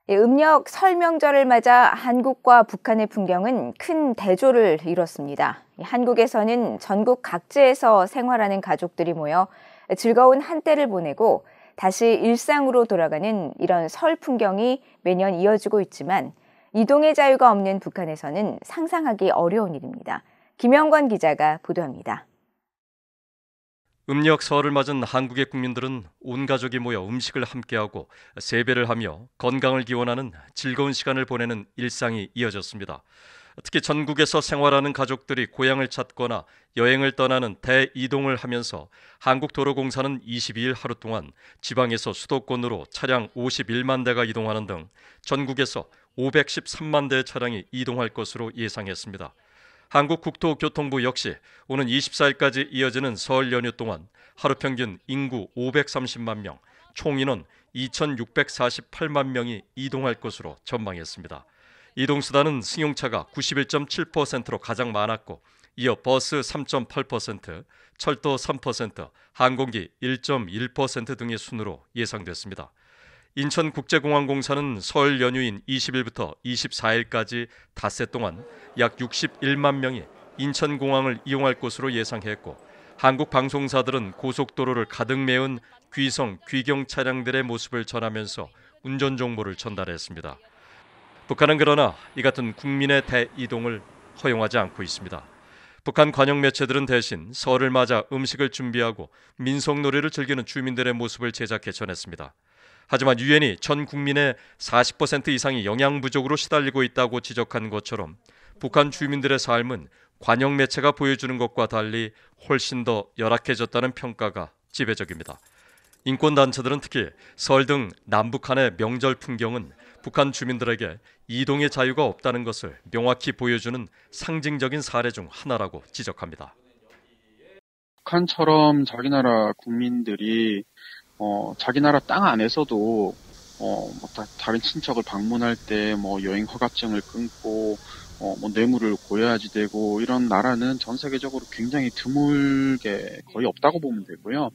음력 설 명절을 맞아 한국과 북한의 풍경은 큰 대조를 이뤘습니다. 한국에서는 전국 각지에서 생활하는 가족들이 모여 즐거운 한때를 보내고 다시 일상으로 돌아가는 이런 설 풍경이 매년 이어지고 있지만 이동의 자유가 없는 북한에서는 상상하기 어려운 일입니다. 김영관 기자가 보도합니다. 음력 설을 맞은 한국의 국민들은 온 가족이 모여 음식을 함께하고 세배를 하며 건강을 기원하는 즐거운 시간을 보내는 일상이 이어졌습니다. 특히 전국에서 생활하는 가족들이 고향을 찾거나 여행을 떠나는 대이동을 하면서 한국도로공사는 22일 하루 동안 지방에서 수도권으로 차량 51만 대가 이동하는 등 전국에서 513만 대의 차량이 이동할 것으로 예상했습니다. 한국국토교통부 역시 오는 24일까지 이어지는 설 연휴 동안 하루 평균 인구 530만 명, 총 인원 2,648만 명이 이동할 것으로 전망했습니다. 이동수단은 승용차가 91.7%로 가장 많았고 이어 버스 3.8%, 철도 3%, 항공기 1.1% 등의 순으로 예상됐습니다. 인천국제공항공사는 설 연휴인 20일부터 24일까지 닷새 동안 약 61만 명이 인천공항을 이용할 것으로 예상했고 한국방송사들은 고속도로를 가득 메운 귀성, 귀경 차량들의 모습을 전하면서 운전 정보를 전달했습니다. 북한은 그러나 이 같은 국민의 대이동을 허용하지 않고 있습니다. 북한 관영 매체들은 대신 설을 맞아 음식을 준비하고 민속놀이를 즐기는 주민들의 모습을 제작해 전했습니다. 하지만 유엔이 전 국민의 40% 이상이 영양 부족으로 시달리고 있다고 지적한 것처럼 북한 주민들의 삶은 관영 매체가 보여주는 것과 달리 훨씬 더 열악해졌다는 평가가 지배적입니다. 인권단체들은 특히 설 등 남북한의 명절 풍경은 북한 주민들에게 이동의 자유가 없다는 것을 명확히 보여주는 상징적인 사례 중 하나라고 지적합니다. 북한처럼 자기 나라 국민들이 자기 나라 땅 안에서도 다른 친척을 방문할 때 여행 허가증을 끊고 뇌물을 고여야지 되고 이런 나라는 전 세계적으로 굉장히 드물게 거의 없다고 보면 되고요.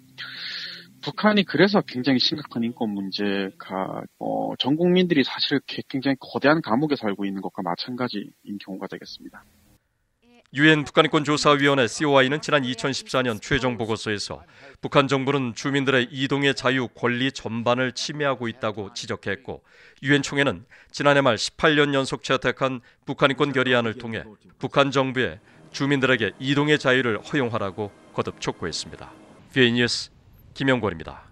북한이 그래서 굉장히 심각한 인권 문제가 전 국민들이 사실 굉장히 거대한 감옥에 살고 있는 것과 마찬가지인 경우가 되겠습니다. 유엔 북한인권조사위원회 COI는 지난 2014년 최종 보고서에서 북한 정부는 주민들의 이동의 자유, 권리 전반을 침해하고 있다고 지적했고 유엔 총회는 지난해 말 18년 연속 채택한 북한인권 결의안을 통해 북한 정부에 주민들에게 이동의 자유를 허용하라고 거듭 촉구했습니다. VA 뉴스 김영권입니다.